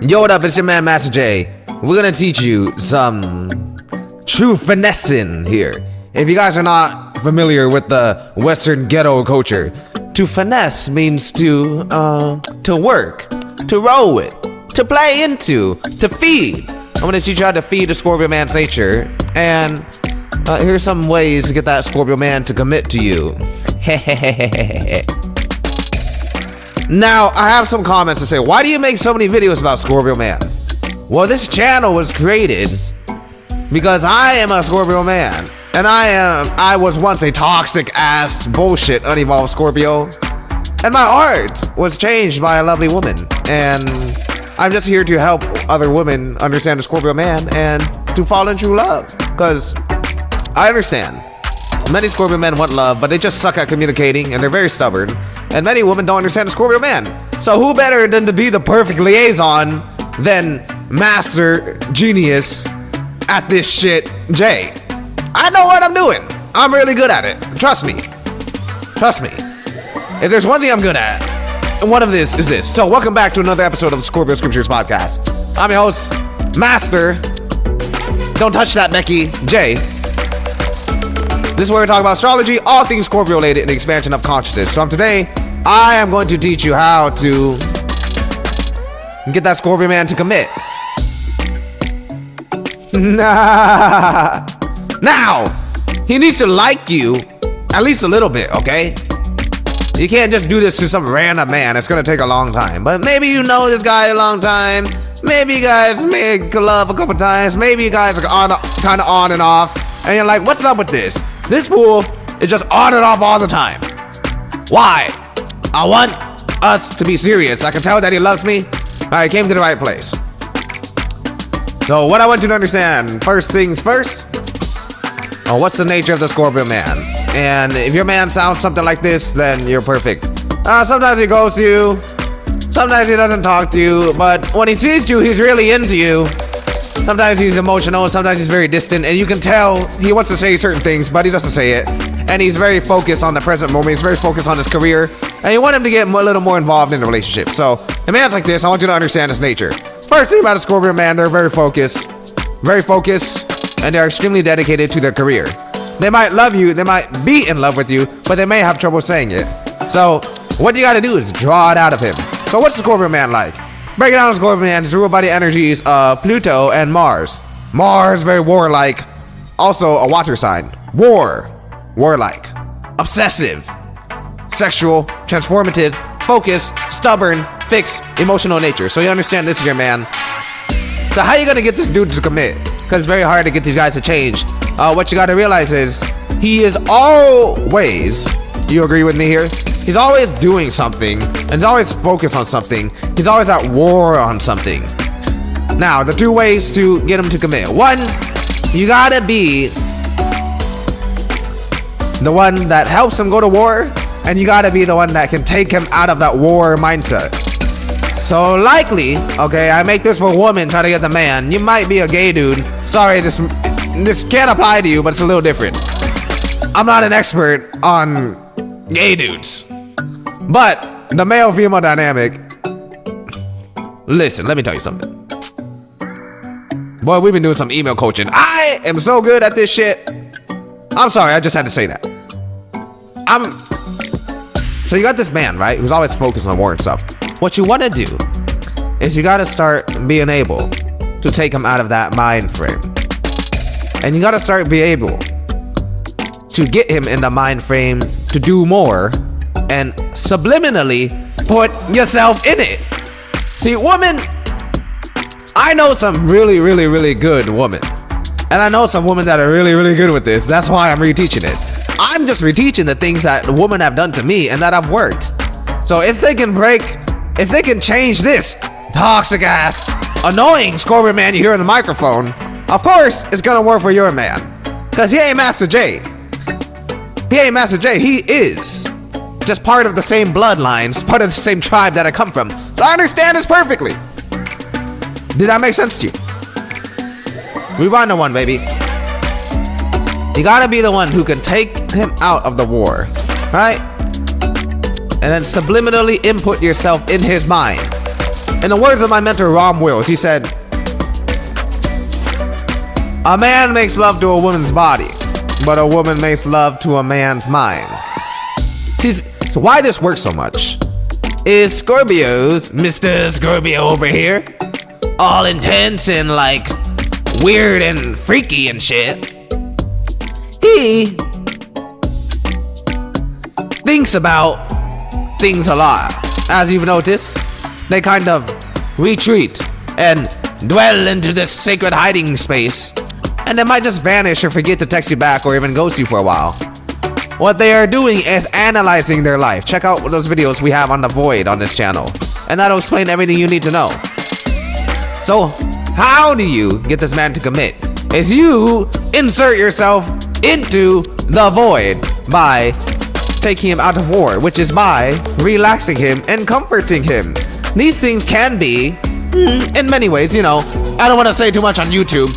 Yo, what up? It's your man, Master J. We're gonna teach you some true finessing here. If you guys are not familiar with the Western ghetto culture, to finesse means to work, to roll with, to play into, to feed. I'm gonna teach you how to feed the Scorpio man's nature, and here's some ways to get that Scorpio man to commit to you. Now, I have some comments to say. Why do you make so many videos about Scorpio man? Well, this channel was created because I am a Scorpio man, and I was once a toxic ass bullshit unevolved Scorpio, and my art was changed by a lovely woman, and I'm just here to help other women understand the Scorpio man and to fall in true love, because I understand many Scorpio men want love, but they just suck at communicating and they're very stubborn, and many women don't understand the Scorpio man. So who better than to be the perfect liaison than Master Genius at this shit, Jay? I know what I'm doing. I'm really good at it. Trust me. Trust me. If there's one thing I'm good at, one of this is this. So welcome back to another episode of the Scorpio Scriptures Podcast. I'm your host, Master. Don't touch that, Becky. Jay. This is where we talk about astrology, all things Scorpio related, and the expansion of consciousness. So today, I am going to teach you how to get that Scorpio man to commit. Now, he needs to like you at least a little bit, okay? You can't just do this to some random man. It's gonna take a long time. But maybe you know this guy a long time. Maybe you guys make love a couple times. Maybe you guys are kind of on and off. And you're like, what's up with this? This fool is just on and off all the time. Why? I want us to be serious. I can tell that he loves me. I came to the right place. So what I want you to understand, first things first, what's the nature of the Scorpio man? And if your man sounds something like this, then you're perfect. Sometimes he ghosts you. Sometimes he doesn't talk to you. But when he sees you, he's really into you. Sometimes he's emotional, sometimes he's very distant, and you can tell he wants to say certain things, but he doesn't say it. And he's very focused on the present moment, he's very focused on his career, and you want him to get a little more involved in the relationship. So, a man's like this, I want you to understand his nature. First thing about a Scorpio man, they're very focused, and they're extremely dedicated to their career. They might love you, they might be in love with you, but they may have trouble saying it. So, what you gotta do is draw it out of him. So, what's the Scorpio man like? Breaking down the Scorpio man is ruled by the energies of Pluto and Mars. Mars, very warlike. Also a water sign. Warlike. Obsessive. Sexual. Transformative. Focused. Stubborn. Fixed. Emotional nature. So you understand this is your man. So how you gonna get this dude to commit? Because it's very hard to get these guys to change. What you gotta realize is he is always, do you agree with me here? He's always doing something, and he's always focused on something. He's always at war on something. Now, the two ways to get him to commit. One, you gotta be the one that helps him go to war, and you gotta be the one that can take him out of that war mindset. So likely, okay, I make this for a woman trying to get the man. You might be a gay dude. Sorry, this can't apply to you, but it's a little different. I'm not an expert on gay dudes. But the male-female dynamic, listen, let me tell you something. Boy, we've been doing some email coaching. I am so good at this shit. I'm sorry, I just had to say that. So you got this man, right, who's always focused on war and stuff. What you want to do is you got to start being able to take him out of that mind frame. And you got to start being able to get him in the mind frame to do more and subliminally put yourself in it. See, woman, I know some really, really, really good women. And I know some women that are really, really good with this. That's why I'm reteaching it. I'm just reteaching the things that women have done to me and that I've worked. So if they can change this toxic ass, annoying Scorpio man you hear in the microphone, of course it's gonna work for your man. Cause he ain't Master J. He ain't Master J, he is just part of the same bloodlines, part of the same tribe that I come from. So I understand this perfectly. Did that make sense to you? We run to one, baby. You gotta be the one who can take him out of the war, right? And then subliminally input yourself in his mind. In the words of my mentor, Rom Wills, he said, a man makes love to a woman's body, but a woman makes love to a man's mind. See, so why this works so much is Scorpio's, Mr. Scorpio over here, all intense and like weird and freaky and shit. He thinks about things a lot. As you've noticed, they kind of retreat and dwell into this sacred hiding space, and they might just vanish or forget to text you back or even ghost you for a while. What they are doing is analyzing their life. Check out those videos we have on the Void on this channel, and that'll explain everything you need to know. So, how do you get this man to commit? Is you insert yourself into the Void by taking him out of war, which is by relaxing him and comforting him. These things can be, in many ways, you know, I don't want to say too much on YouTube.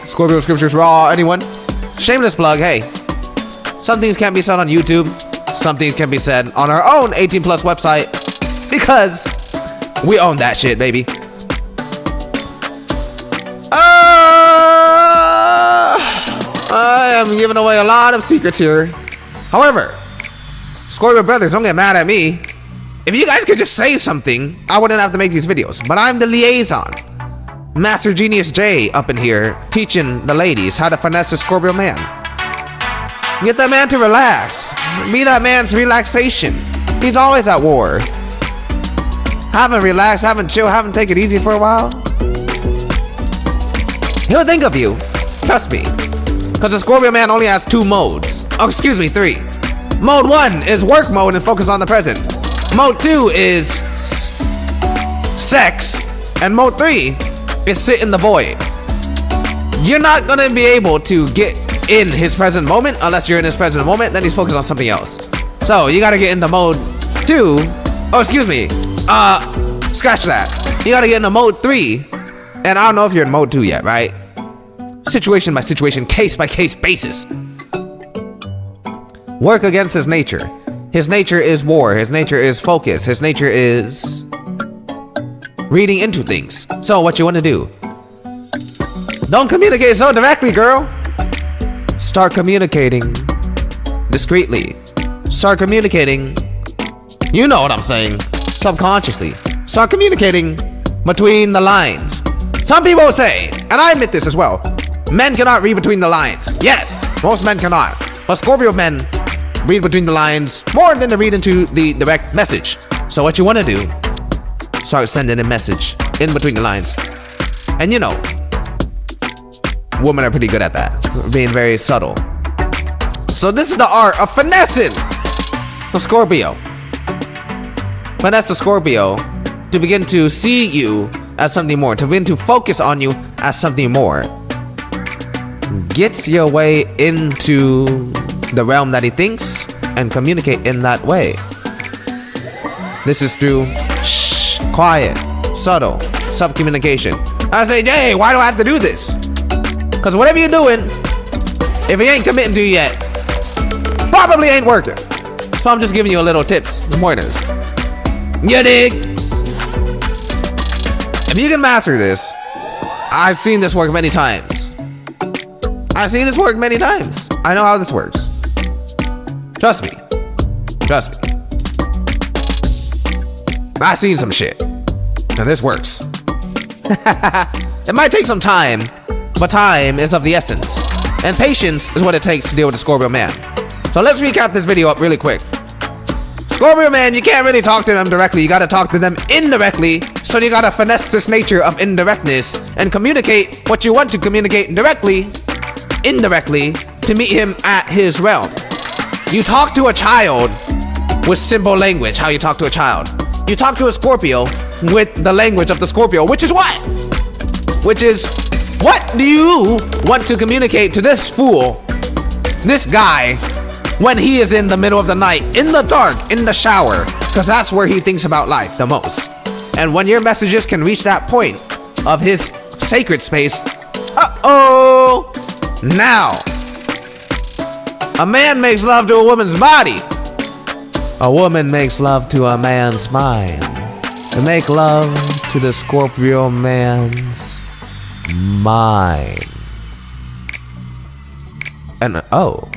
Scorpio Scriptures Raw, anyone? Shameless plug, hey. Some things can't be said on YouTube. Some things can be said on our own 18 plus website, because we own that shit, baby. I am giving away a lot of secrets here. However, Scorpio brothers, don't get mad at me. If you guys could just say something, I wouldn't have to make these videos. But I'm the liaison. Master Genius J up in here, teaching the ladies how to finesse a Scorpio man. Get that man to relax. Be that man's relaxation. He's always at war. Haven't relaxed, haven't chilled, haven't taken it easy for a while. He'll think of you. Trust me. Because the Scorpio man only has 2 modes. Oh, excuse me, 3. Mode 1 is work mode and focus on the present. Mode 2 is sex. And mode 3 is sit in the void. You're not gonna be able to get in his present moment unless you're in his present moment, then he's focused on something else. So you gotta get into mode 2. Oh, excuse me. Scratch that. You gotta get into mode 3. And I don't know if you're in mode 2 yet, right? Situation by situation, case by case basis. Work against his nature. His nature is war. His nature is focus. His nature is reading into things. So what you want to do? Don't communicate so directly, girl. Start communicating discreetly. Start communicating, you know what I'm saying, subconsciously. Start communicating between the lines. Some people say, and I admit this as well, men cannot read between the lines. Yes, most men cannot. But Scorpio men read between the lines more than to read into the direct message. So what you want to do, start sending a message in between the lines. And you know, women are pretty good at that, being very subtle. So this is the art of finessing the Scorpio. Finesse the Scorpio to begin to see you as something more, to begin to focus on you as something more. Get your way into the realm that he thinks and communicate in that way. This is through quiet, subtle, sub-communication. I say, Jay, why do I have to do this? Because whatever you're doing, if he ain't committing to you yet, probably ain't working. So I'm just giving you a little tips and pointers. You dig? If you can master this, I've seen this work many times. I've seen this work many times. I know how this works. Trust me. Trust me. I've seen some shit. And this works. It might take some time, but time is of the essence. And patience is what it takes to deal with the Scorpio man. So let's recap this video up really quick. Scorpio man, you can't really talk to them directly. You gotta talk to them indirectly. So you gotta finesse this nature of indirectness and communicate what you want to communicate indirectly to meet him at his realm. You talk to a child with simple language, how you talk to a child. You talk to a Scorpio with the language of the Scorpio, which is what? Which is, what do you want to communicate to this fool, this guy, when he is in the middle of the night, in the dark, in the shower? Because that's where he thinks about life the most. And when your messages can reach that point of his sacred space, uh-oh, now, a man makes love to a woman's body. A woman makes love to a man's mind. To make love into the Scorpio man's mind. And oh.